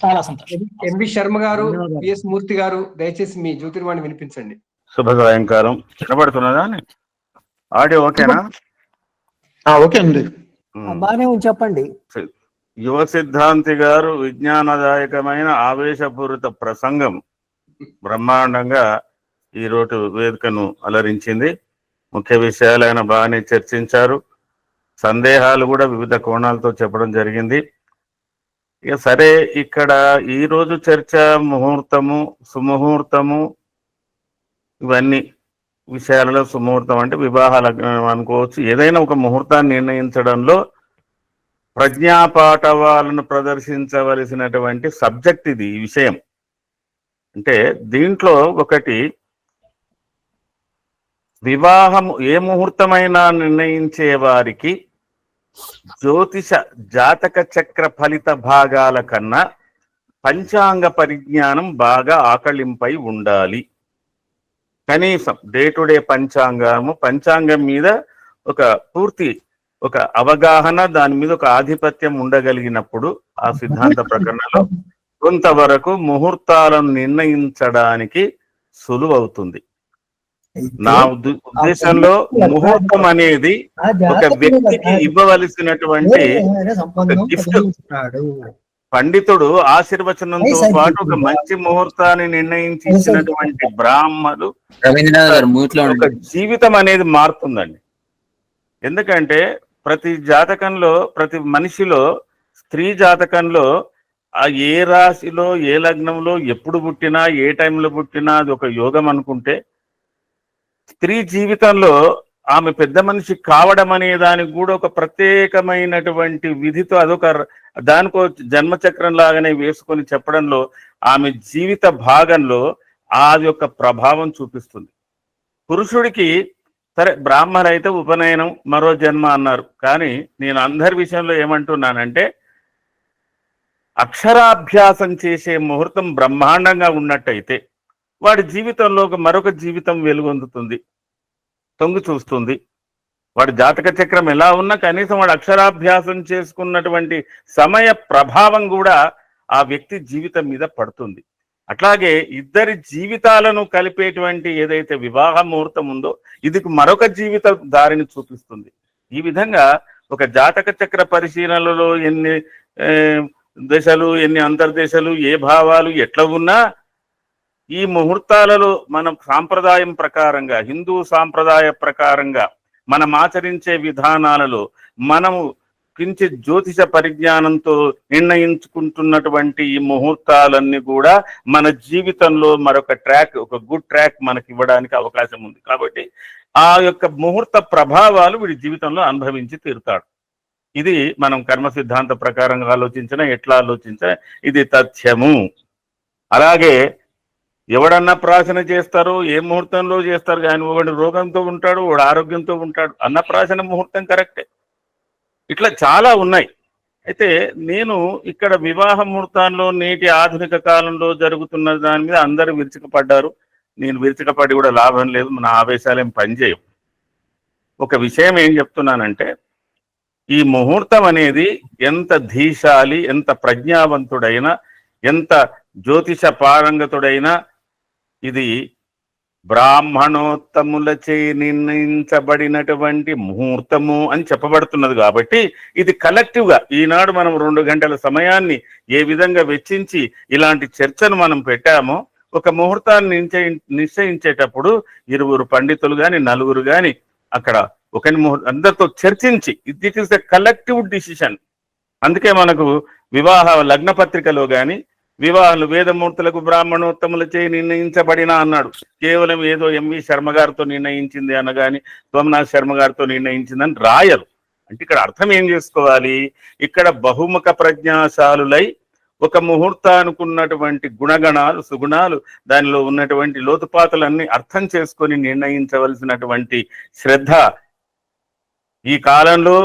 చాలా సంతోషం. ఎంవి శర్మ గారు, పిఎస్ మూర్తి గారు, దయచేసి మీ జ్యోతిర్వాణి వినిపించండి. శుభ సాయంకాలం. వినబడుతున్నదా? ఆడియో ఓకేనా? ఓకే అండి, బాగానే ఉంది, చెప్పండి. యువ సిద్ధాంతి గారు విజ్ఞానదాయకమైన ఆవేశపూరిత ప్రసంగం బ్రహ్మాండంగా ఈరోజు వేదికను అలరించింది. ముఖ్య విషయాలు ఆయన బాగానే చర్చించారు. సందేహాలు కూడా వివిధ కోణాలతో చెప్పడం జరిగింది. ఇక సరే, ఇక్కడ ఈరోజు చర్చ ముహూర్తము, సుముహూర్తము, ఇవన్నీ విషయాలలో సుముహూర్తం అంటే వివాహ లగ్నం అనుకోవచ్చు. ఏదైనా ఒక ముహూర్తాన్ని నిర్ణయించడంలో ప్రజ్ఞాపాఠవాలను ప్రదర్శించవలసినటువంటి సబ్జెక్ట్ ఇది. ఈ విషయం అంటే దీంట్లో ఒకటి, వివాహం ఏ ముహూర్తమైనా నిర్ణయించే వారికి జ్యోతిష జాతక చక్ర ఫలిత భాగాల కన్నా పంచాంగ పరిజ్ఞానం బాగా ఆకళింపై ఉండాలి. కనీసం డే టు డే పంచాంగం మీద ఒక పూర్తి ఒక అవగాహన, దాని మీద ఒక ఆధిపత్యం ఉండగలిగినప్పుడు ఆ సిద్ధాంత ప్రకరణలో కొంతవరకు ముహూర్తాలను నిర్ణయించడానికి సులువవుతుంది. నా ఉద్దేశంలో ముహూర్తం అనేది ఒక వ్యక్తికి ఇవ్వవలసినటువంటి ఒక గిఫ్ట్. పండితుడు ఆశీర్వచనంతో పాటు ఒక మంచి ముహూర్తాన్ని నిర్ణయించి ఇచ్చినటువంటి బ్రాహ్మలు ఒక జీవితం అనేది మారుతుందండి. ఎందుకంటే ప్రతి జాతకంలో, ప్రతి మనిషిలో, స్త్రీ జాతకంలో ఆ ఏ రాశిలో, ఏ లగ్నంలో, ఎప్పుడు పుట్టినా, ఏ టైంలో పుట్టినా అది ఒక యోగం అనుకుంటే, స్త్రీ జీవితంలో ఆమె పెద్ద మనిషి కావడం అనే దానికి కూడా ఒక ప్రత్యేకమైనటువంటి విధితో అదొక దానికో జన్మచక్రం లాగానే వేసుకొని చెప్పడంలో ఆమె జీవిత భాగంలో అది యొక్క ప్రభావం చూపిస్తుంది. పురుషుడికి సరే, బ్రాహ్మణ అయితే ఉపనయనం, మరో జన్మ అన్నారు. కానీ నేను అందరి విషయంలో ఏమంటున్నానంటే, అక్షరాభ్యాసం చేసే ముహూర్తం బ్రహ్మాండంగా ఉన్నట్టయితే వాడి జీవితంలో మరొక జీవితం వెలుగొందుతుంది, తొంగి చూస్తుంది. వాడి జాతక చక్రం ఎలా ఉన్నా కనీసం వాడు అక్షరాభ్యాసం చేసుకున్నటువంటి సమయ ప్రభావం కూడా ఆ వ్యక్తి జీవితం మీద పడుతుంది. అట్లాగే ఇద్దరి జీవితాలను కలిపేటువంటి ఏదైతే వివాహ ముహూర్తం ఉందో ఇది మరొక జీవిత దారిని చూపిస్తుంది. ఈ విధంగా ఒక జాతక చక్ర పరిశీలనలో ఎన్ని దశలు, ఎన్ని అంతర్దశలు, ఏ భావాలు ఎట్లా ఉన్నా ఈ ముహూర్తాలలో మనం సాంప్రదాయం ప్రకారంగా, హిందూ సాంప్రదాయ ప్రకారంగా మనం ఆచరించే విధానాలలో మనము కించిత్ జ్యోతిష పరిజ్ఞానంతో నిర్ణయించుకుంటున్నటువంటి ఈ ముహూర్తాలన్నీ కూడా మన జీవితంలో మరొక ట్రాక్, ఒక గుడ్ ట్రాక్ మనకి ఇవ్వడానికి అవకాశం ఉంది. కాబట్టి ఆ యొక్క ముహూర్త ప్రభావాలు వీడి జీవితంలో అనుభవించి తీరుతాడు. ఇది మనం కర్మ సిద్ధాంత ప్రకారంగా ఆలోచించినా, ఎట్లా ఆలోచించినా ఇది తథ్యము. అలాగే ఎవడన్నా ప్రార్థన చేస్తారో, ఏ ముహూర్తంలో చేస్తారు కానీ ఒకడు రోగంతో ఉంటాడు, వాడు ఆరోగ్యంతో ఉంటాడు. అన్నప్రాశన ముహూర్తం కరెక్టే. ఇట్లా చాలా ఉన్నాయి. అయితే నేను ఇక్కడ వివాహ ముహూర్తాల్లో నేటి ఆధునిక కాలంలో జరుగుతున్న దాని మీద అందరూ విరుచుకుపడ్డారు. నేను విరుచుకుపడి కూడా లాభం లేదు, మన ఆవేశాలేం పనిచేయవు. ఒక విషయం ఏం చెప్తున్నానంటే, ఈ ముహూర్తం అనేది ఎంత ధీశాలి, ఎంత ప్రజ్ఞావంతుడైనా, ఎంత జ్యోతిష పారంగతుడైనా ఇది బ్రాహ్మణోత్తములచే నిర్ణయించబడినటువంటి ముహూర్తము అని చెప్పబడుతున్నది. కాబట్టి ఇది కలెక్టివ్ గా ఈనాడు మనం 2 గంటల సమయాన్ని ఏ విధంగా వెచ్చించి ఇలాంటి చర్చను మనం పెట్టామో, ఒక ముహూర్తాన్ని నిశ్చయించేటప్పుడు 2 పండితులు కానీ, 4 కానీ అక్కడ అందరితో చర్చించి, it is a collective decision. అందుకే మనకు వివాహ లగ్న పత్రికలో కానీ వివాహాలు వేదమూర్తులకు బ్రాహ్మణోత్తములచే నిర్ణయించబడిన అన్నాడు. కేవలం ఏదో ఎంవి శర్మ గారితో నిర్ణయించింది అనగాని, సోమనాథ్ శర్మ గారితో నిర్ణయించిందని రాయరు. అంటే ఇక్కడ అర్థం ఏం చేసుకోవాలి, ఇక్కడ బహుముఖ ప్రజ్ఞాశాలులై ఒక ముహూర్తానుకున్నటువంటి గుణగణాలు, సుగుణాలు, దానిలో ఉన్నటువంటి లోతుపాతులన్నీ అర్థం చేసుకొని నిర్ణయించవలసినటువంటి శ్రద్ధ. ఈ కాలంలో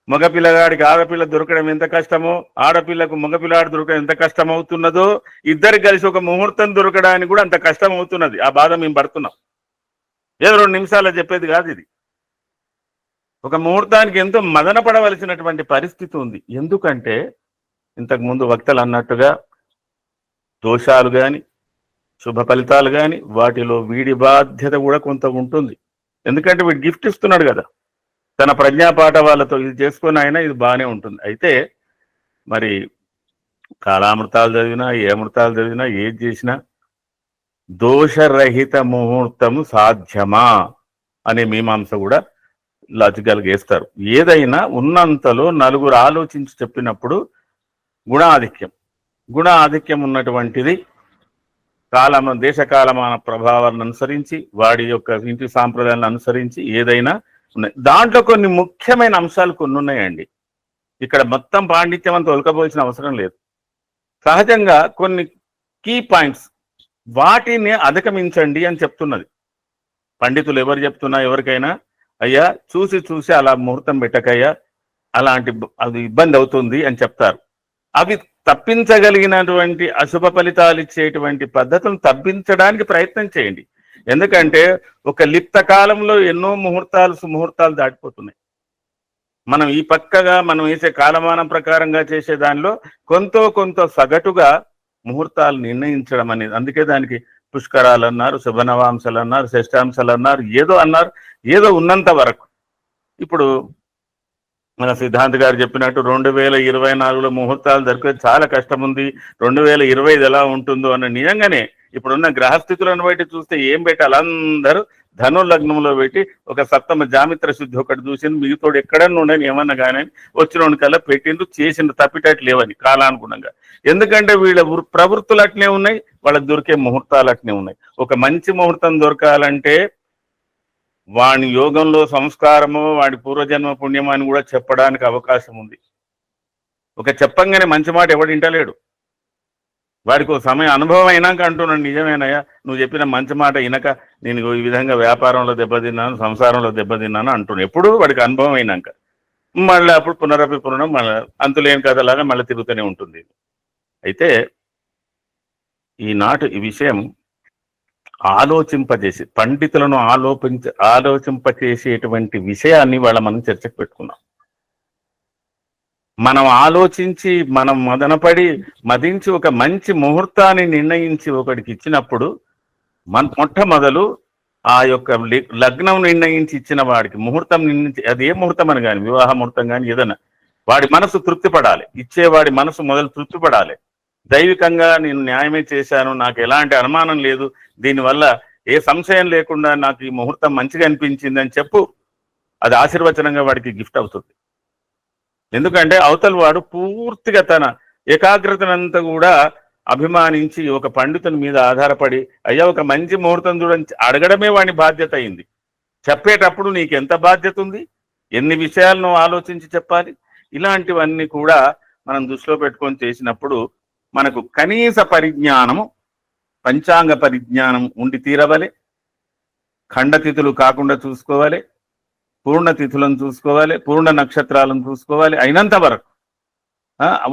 మగపిల్లగాడికి ఆడపిల్ల దొరకడం ఎంత కష్టమో, ఆడపిల్లకు మగపిల్లాడు దొరకడం ఎంత కష్టం అవుతున్నదో, ఇద్దరు కలిసి ఒక ముహూర్తం దొరకడానికి కూడా అంత కష్టం అవుతున్నది. ఆ బాధ మేము పడుతున్నాం. ఏదో 2 నిమిషాల్లో చెప్పేది కాదు ఇది. ఒక ముహూర్తానికి ఎంతో మదన పడవలసినటువంటి పరిస్థితి ఉంది. ఎందుకంటే ఇంతకుముందు వక్తలు అన్నట్టుగా దోషాలు కానీ శుభ ఫలితాలు కానీ వాటిలో వీడి బాధ్యత కూడా కొంత ఉంటుంది. ఎందుకంటే వీడు గిఫ్ట్ ఇస్తున్నాడు కదా తన ప్రజ్ఞాపాఠ వాళ్ళతో, ఇది చేసుకొని అయినా ఇది బాగానే ఉంటుంది. అయితే మరి కాలామృతాలు చదివినా ఏ అమృతాలు చదివినా ఏది చేసినా దోషరహిత ముహూర్తం సాధ్యమా అనే మీమాంస కూడా లాజికల్గా వేస్తారు. ఏదైనా ఉన్నంతలో నలుగురు ఆలోచించి చెప్పినప్పుడు గుణ ఆధిక్యం ఉన్నటువంటిది దేశకాలమాన ప్రభావాలను అనుసరించి వాడి యొక్క ఇంటి సాంప్రదాయాలను అనుసరించి ఏదైనా ఉన్నాయి. దాంట్లో కొన్ని ముఖ్యమైన అంశాలు కొన్ని ఉన్నాయండి. ఇక్కడ మొత్తం పాండిత్యం అంతా ఒలకపోవాల్సిన అవసరం లేదు. సహజంగా కొన్ని కీ పాయింట్స్ వాటిని అధిగమించండి అని చెప్తున్నది. పండితులు ఎవరు చెప్తున్నా ఎవరికైనా, అయ్యా చూసి అలా ముహూర్తం పెట్టకయ్యా, అది ఇబ్బంది అవుతుంది అని చెప్తారు. అవి తప్పించగలిగినటువంటి అశుభ ఫలితాలు ఇచ్చేటువంటి పద్ధతులను తప్పించడానికి ప్రయత్నం చేయండి. ఎందుకంటే ఒక లిప్త కాలంలో ఎన్నో సుముహూర్తాలు దాటిపోతున్నాయి. మనం ఈ పక్కగా మనం వేసే కాలమానం ప్రకారంగా చేసే దానిలో కొంత సగటుగా ముహూర్తాలు నిర్ణయించడం అనేది. అందుకే దానికి పుష్కరాలు అన్నారు, శుభనవాంశాలు అన్నారు, శ్రేష్టాంశాలు అన్నారు, ఏదో ఉన్నంత వరకు. ఇప్పుడు మన సిద్ధాంత్ గారు చెప్పినట్టు 2024లో ముహూర్తాలు దొరికేది చాలా కష్టం ఉంది, 2025 ఎలా ఉంటుందో అన్న. నిజంగానే ఇప్పుడున్న గ్రహస్థితులను బట్టి చూస్తే ఏం పెట్టాలి, అందరూ ధను లగ్నంలో పెట్టి ఒక సప్తమ జామిత్ర శుద్ధి ఒకటి చూసింది, మిగతాడు ఎక్కడన్నా ఉండని ఏమన్నా కానీ వచ్చిన కల్లా పెట్టిండ్రు, చేసిండ్రు, తప్పిటట్లు లేవని కాలానుగుణంగా. ఎందుకంటే వీళ్ళ ప్రవృత్తులు అట్నే ఉన్నాయి, వాళ్ళకి దొరికే ముహూర్తాలు అట్నే ఉన్నాయి. ఒక మంచి ముహూర్తం దొరకాలంటే వాడి యోగంలో సంస్కారము, వాడి పూర్వజన్మ పుణ్యమో అని కూడా చెప్పడానికి అవకాశం ఉంది. ఒక చెప్పంగానే మంచి మాట ఎవడు వింటలేడు. వాడికి ఒక సమయం అనుభవం అయినాక అంటున్నాడు, నిజమేనయ్యా నువ్వు చెప్పిన మంచి మాట వినక నేను ఈ విధంగా వ్యాపారంలో దెబ్బతిన్నాను, సంసారంలో దెబ్బతిన్నాను అంటున్నాను. ఎప్పుడు వాడికి అనుభవం అయినాక మళ్ళీ అప్పుడు పునరభిపునడం, మళ్ళీ అంతులేని కథలాగా మళ్ళీ తిరుగుతూనే ఉంటుంది. అయితే ఈనాటి ఈ విషయం ఆలోచింపజేసి పండితులను ఆలోచింపచేసేటువంటి విషయాన్ని వాళ్ళ మనం చర్చకు పెట్టుకున్నాం. మనం ఆలోచించి మనం మదించి ఒక మంచి ముహూర్తాన్ని నిర్ణయించి ఒకడికి ఇచ్చినప్పుడు మొట్టమొదలు ఆ యొక్క లగ్నం నిర్ణయించి ఇచ్చిన వాడికి ముహూర్తం నిర్ణయించి, అది ఏ ముహూర్తం అని కానీ, వివాహ ముహూర్తం కానీ ఏదైనా, వాడి మనసు తృప్తి పడాలి. ఇచ్చేవాడి మనసు మొదలు తృప్తి పడాలి. దైవికంగా నేను న్యాయమే చేశాను, నాకు ఎలాంటి అనుమానం లేదు, దీనివల్ల ఏ సంశయం లేకుండా నాకు ఈ ముహూర్తం మంచిగా అనిపించింది అని చెప్పు. అది ఆశీర్వచనంగా వాడికి గిఫ్ట్ అవుతుంది. ఎందుకంటే అవతల వాడు పూర్తిగా తన ఏకాగ్రతనంతా కూడా అభిమానించి ఒక పండితుని మీద ఆధారపడి, అయ్యా ఒక మంచి ముహూర్తం చూడని అడగడమే వాడి బాధ్యత అయింది. చెప్పేటప్పుడు నీకు ఎంత బాధ్యత ఉంది, ఎన్ని విషయాలను ఆలోచించి చెప్పాలి, ఇలాంటివన్నీ కూడా మనం దృష్టిలో పెట్టుకొని చేసినప్పుడు మనకు కనీస పరిజ్ఞానము, పంచాంగ పరిజ్ఞానం ఉండి తీరవాలి. ఖండతిథులు కాకుండా చూసుకోవాలి, పూర్ణ తిథులను చూసుకోవాలి, పూర్ణ నక్షత్రాలను చూసుకోవాలి. అయినంత వరకు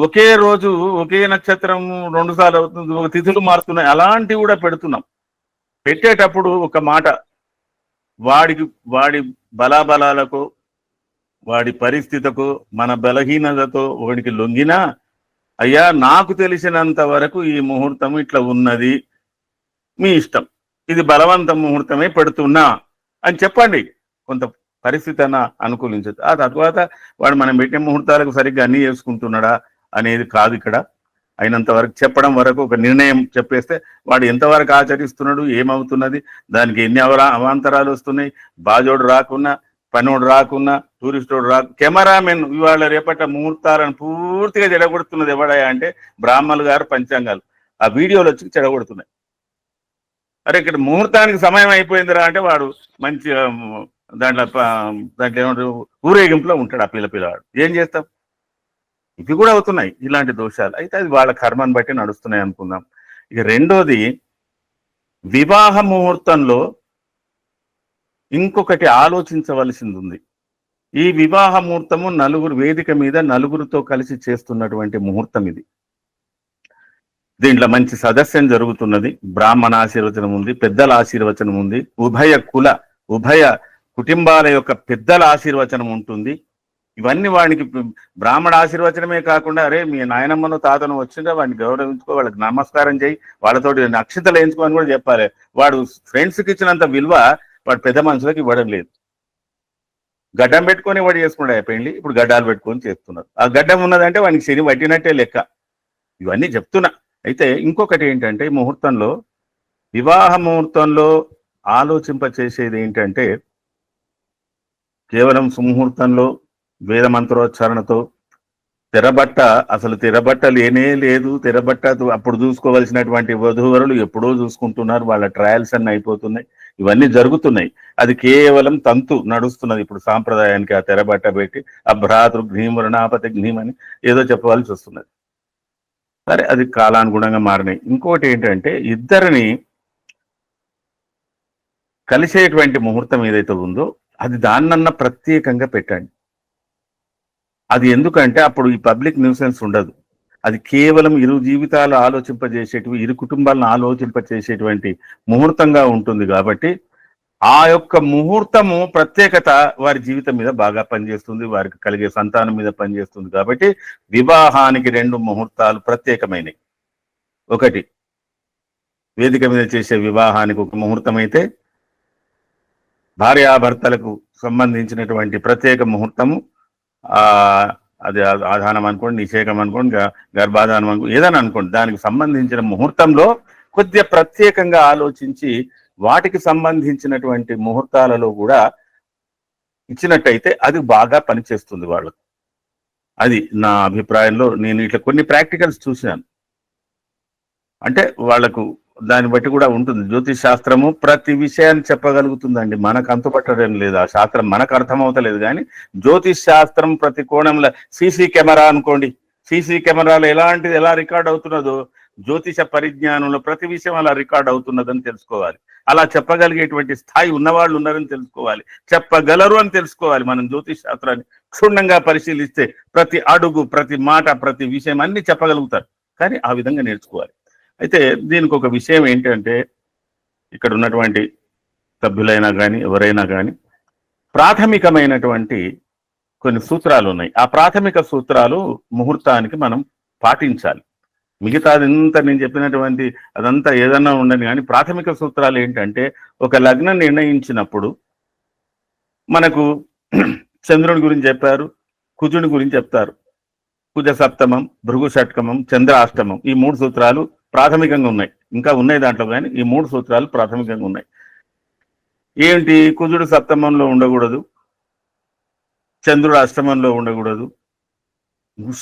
ఒకే రోజు ఒకే నక్షత్రం 2 సార్లు అవుతుంది, ఒక తిథులు మారుతున్నాయి, అలాంటివి కూడా పెడుతున్నాం. పెట్టేటప్పుడు ఒక మాట, వాడి బలాబలాలకు, వాడి పరిస్థితికు, మన బలహీనతతో వాడికి లొంగినా, అయ్యా నాకు తెలిసినంత వరకు ఈ ముహూర్తం ఇట్లా ఉన్నది, మీ ఇష్టం, ఇది బలవంత ముహూర్తమే పెడుతున్నా అని చెప్పండి. కొంత పరిస్థితి అన్న అనుకూలించదు. ఆ తర్వాత వాడు మనం పెట్టే ముహూర్తాలకు సరిగ్గా అన్ని చేసుకుంటున్నాడా అనేది కాదు ఇక్కడ. అయినంత వరకు చెప్పడం వరకు ఒక నిర్ణయం చెప్పేస్తే వాడు ఎంతవరకు ఆచరిస్తున్నాడు, ఏమవుతున్నది, దానికి ఎన్ని అవాంతరాలు వస్తున్నాయి, బాజోడు రాకున్నా, పనోడు రాకున్నా, టూరిస్టోడు కెమెరామెన్ ఇవాళ రేపట ముహూర్తాలను పూర్తిగా చెడగొడుతున్నది ఎవడయా అంటే బ్రాహ్మణులు గారు, పంచాంగాలు ఆ వీడియోలు వచ్చి చెడగొడుతున్నాయి. అరే ఇక్కడ ముహూర్తానికి సమయం అయిపోయిందిరా అంటే వాడు మంచి దాంట్లో ఏమంటారు ఊరేగింపులో ఉంటాడు ఆ పిల్లవాడు. ఏం చేస్తాం? ఇవి కూడా అవుతున్నాయి ఇలాంటి దోషాలు. అయితే అది వాళ్ళ కర్మను బట్టి నడుస్తున్నాయి అనుకుందాం. ఇక రెండోది, వివాహ ముహూర్తంలో ఇంకొకటి ఆలోచించవలసింది ఉంది. ఈ వివాహ ముహూర్తము వేదిక మీద నలుగురితో కలిసి చేస్తున్నటువంటి ముహూర్తం ఇది. దీంట్లో మంచి సదస్యం జరుగుతున్నది, బ్రాహ్మణ ఆశీర్వచనం ఉంది, పెద్దల ఆశీర్వచనం ఉంది, ఉభయ కుటుంబాల యొక్క పెద్దల ఆశీర్వచనం ఉంటుంది. ఇవన్నీ వాడికి బ్రాహ్మణ ఆశీర్వచనమే కాకుండా, అరే మీ నాయనమ్మను తాతను వచ్చిందా వాడిని గౌరవించుకో, వాళ్ళకి నమస్కారం చేయి, వాళ్ళతోటి అక్షతలు వేయించుకో అని కూడా చెప్పాలి. వాడు ఫ్రెండ్స్కి ఇచ్చినంత విలువ వాడు పెద్ద మనుషులకు ఇవ్వడం లేదు. గడ్డం పెట్టుకొని వాడు చేసుకున్నాడు పెళ్లి, ఇప్పుడు గడ్డాలు పెట్టుకొని చేస్తున్నారు. ఆ గడ్డం ఉన్నదంటే వాడికి శని పట్టినట్టే లెక్క. ఇవన్నీ చెప్తున్నా. అయితే ఇంకొకటి ఏంటంటే, ముహూర్తంలో, వివాహ ముహూర్తంలో ఆలోచింప చేసేది ఏంటంటే, కేవలం సుముహూర్తంలో వేద మంత్రోచ్చారణతో తెరబట్ట, అసలు తెరబట్ట లేనే లేదు. తెరబట్ట అప్పుడు చూసుకోవాల్సినటువంటి వధూవరులు ఎప్పుడో చూసుకుంటున్నారు, వాళ్ళ ట్రయల్స్ అన్ని అయిపోతున్నాయి, ఇవన్నీ జరుగుతున్నాయి. అది కేవలం తంతు నడుస్తున్నది ఇప్పుడు సాంప్రదాయానికి. ఆ తెరబట్ట పెట్టి అభ్రాతృ ఘ్నీం వరుణాపతి ఘ్నీం అని ఏదో చెప్పవలసి వస్తున్నది. సరే, అది కాలానుగుణంగా మారినాయి. ఇంకోటి ఏంటంటే, ఇద్దరిని కలిసేటువంటి ముహూర్తం ఏదైతే ఉందో అది దాన్నన్నా ప్రత్యేకంగా పెట్టండి. అది ఎందుకంటే అప్పుడు ఈ పబ్లిక్ న్యూసెన్స్ ఉండదు. అది కేవలం ఇరు జీవితాలు ఆలోచింపజేసేటివి, ఇరు కుటుంబాలను ఆలోచింపజేసేటువంటి ముహూర్తంగా ఉంటుంది. కాబట్టి ఆ యొక్క ముహూర్తము ప్రత్యేకత వారి జీవితం మీద బాగా పనిచేస్తుంది, వారికి కలిగే సంతానం మీద పనిచేస్తుంది. కాబట్టి వివాహానికి 2 ముహూర్తాలు ప్రత్యేకమైనవి. ఒకటి వేదిక మీద చేసే వివాహానికి ఒక ముహూర్తం అయితే, భార్యాభర్తలకు సంబంధించినటువంటి ప్రత్యేక ముహూర్తము, అది ఆధానం అనుకోండి, నిషేకం అనుకోండి, గర్భాధానం అనుకోండి, ఏదైనా అనుకోండి, దానికి సంబంధించిన ముహూర్తంలో కొద్దిగా ప్రత్యేకంగా ఆలోచించి వాటికి సంబంధించినటువంటి ముహూర్తాలలో కూడా ఇచ్చినట్టయితే అది బాగా పనిచేస్తుంది వాళ్ళకు. అది నా అభిప్రాయంలో. నేను ఇట్లా కొన్ని ప్రాక్టికల్స్ చూసినాను. అంటే వాళ్లకు దాన్ని బట్టి కూడా ఉంటుంది. జ్యోతిష్ శాస్త్రము ప్రతి విషయాన్ని చెప్పగలుగుతుందండి. మనకు అంతుపట్టడం లేదు, ఆ శాస్త్రం మనకు అర్థమవుతలేదు. కానీ జ్యోతిష్ శాస్త్రం ప్రతి కోణంలో, సీసీ కెమెరా అనుకోండి, సీసీ కెమెరాలో ఎలా రికార్డ్ అవుతున్నదో జ్యోతిష పరిజ్ఞానంలో ప్రతి విషయం అలా రికార్డ్ అవుతున్నదని తెలుసుకోవాలి. అలా చెప్పగలిగేటువంటి స్థాయి ఉన్నవాళ్ళు ఉన్నారని తెలుసుకోవాలి, చెప్పగలరు అని తెలుసుకోవాలి. మనం జ్యోతిష్ శాస్త్రాన్ని క్షుణ్ణంగా పరిశీలిస్తే ప్రతి అడుగు, ప్రతి మాట, ప్రతి విషయం అన్ని చెప్పగలుగుతారు. కానీ ఆ విధంగా నేర్చుకోవాలి. అయితే దీనికి ఒక విషయం ఏంటంటే, ఇక్కడ ఉన్నటువంటి సభ్యులైనా కానీ ఎవరైనా కానీ ప్రాథమికమైనటువంటి కొన్ని సూత్రాలు ఉన్నాయి. ఆ ప్రాథమిక సూత్రాలు ముహూర్తానికి మనం పాటించాలి. మిగతాదంతా నేను చెప్పినటువంటి అదంతా ఏదన్నా ఉండని, కానీ ప్రాథమిక సూత్రాలు ఏంటంటే, ఒక లగ్నం నిర్ణయించినప్పుడు మనకు చంద్రుని గురించి చెప్పారు, కుజుని గురించి చెప్తారు. కుజ సప్తమం, భృగు షట్కమం, చంద్ర అష్టమం, ఈ 3 సూత్రాలు ప్రాథమికంగా ఉన్నాయి. ఇంకా ఉన్నాయి దాంట్లో, కానీ ఈ 3 సూత్రాలు ప్రాథమికంగా ఉన్నాయి. ఏంటి? కుజుడు సప్తమంలో ఉండకూడదు, చంద్రుడు అష్టమంలో ఉండకూడదు,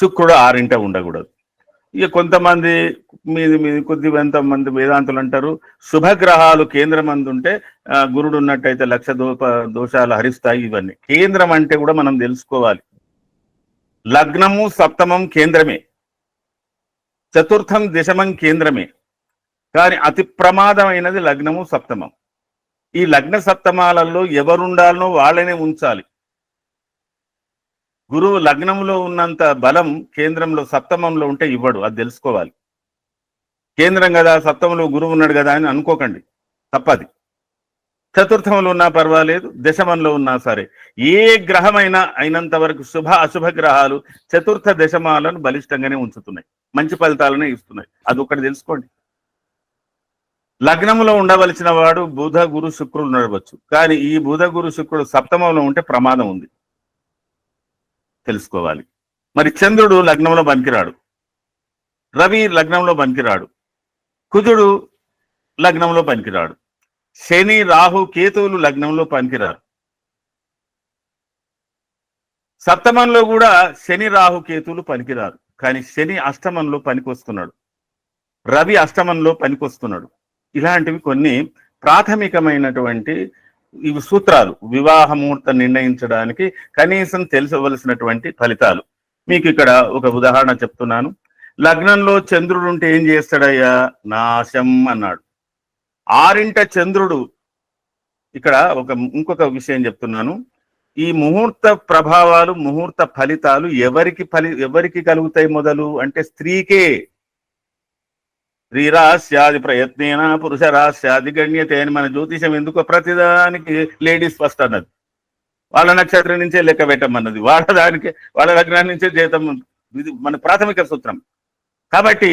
శుక్రుడు 6ఇంట ఉండకూడదు. ఇక కొంతమంది కొంతమంది వేదాంతులు అంటారు, శుభగ్రహాలు కేంద్రం అందుంటే గురుడు ఉన్నట్టయితే 1,00,000 దోషాలు హరిస్తాయి. ఇవన్నీ కేంద్రం అంటే కూడా మనం తెలుసుకోవాలి. లగ్నము సప్తమం కేంద్రమే, చతుర్థం దశమం కేంద్రమే. కానీ అతి ప్రమాదమైనది లగ్నము సప్తమం. ఈ లగ్న సప్తమాలలో ఎవరుండాలనో వాళ్ళనే ఉంచాలి. గురువు లగ్నంలో ఉన్నంత బలం కేంద్రంలో సప్తమంలో ఉంటే ఇవ్వడు, అది తెలుసుకోవాలి. కేంద్రం కదా, సప్తమంలో గురువు ఉన్నాడు కదా అని అనుకోకండి, తప్పది. చతుర్థంలో ఉన్నా పర్వాలేదు, దశమంలో ఉన్నా సరే. ఏ గ్రహమైనా అయినంత వరకు శుభ అశుభ గ్రహాలు చతుర్థ దశమాలను బలిష్టంగానే ఉంచుతున్నాయి, మంచి ఫలితాలనే ఇస్తున్నాయి. అది ఒకటి తెలుసుకోండి. లగ్నంలో ఉండవలసిన వాడు బుధ గురు శుక్రుడు నడవచ్చు, కానీ ఈ బుధ గురు శుక్రుడు సప్తమంలో ఉంటే ప్రమాదం ఉంది, తెలుసుకోవాలి. మరి చంద్రుడు లగ్నంలో పనికిరాడు, రవి లగ్నంలో పనికిరాడు, కుజుడు లగ్నంలో పనికిరాడు, శని రాహు కేతువులు లగ్నంలో పనికిరారు. సప్తమంలో కూడా శని రాహు కేతువులు పనికిరారు, కానీ శని అష్టమంలో పనికొస్తున్నాడు, రవి అష్టమంలో పనికొస్తున్నాడు. ఇలాంటివి కొన్ని ప్రాథమికమైనటువంటి ఇవి సూత్రాలు వివాహ ముహూర్తం నిర్ణయించడానికి కనీసం తెలుసవలసినటువంటి ఫలితాలు. మీకు ఇక్కడ ఒక ఉదాహరణ చెప్తున్నాను. లగ్నంలో చంద్రుడు ఉంటే ఏం చేస్తాడయ్యా? నాశం అన్నాడు. 6ఇంట చంద్రుడు. ఇక్కడ ఇంకొక విషయం చెప్తున్నాను. ఈ ముహూర్త ప్రభావాలు, ముహూర్త ఫలితాలు ఎవరికి కలుగుతాయి మొదలు అంటే స్త్రీకే. స్త్రీరాస్యాది ప్రయత్నేన పురుషరాస్యాది గణ్యతే అని మన జ్యోతిషం ఎందుకో ప్రతిదానికి లేడీస్ ఫస్ట్ అన్నది. వాళ్ళ నక్షత్రం నుంచే లెక్క పెట్టమన్నది, వాళ్ళ లగ్నం నుంచే జీతం. ఇది మన ప్రాథమిక సూత్రం. కాబట్టి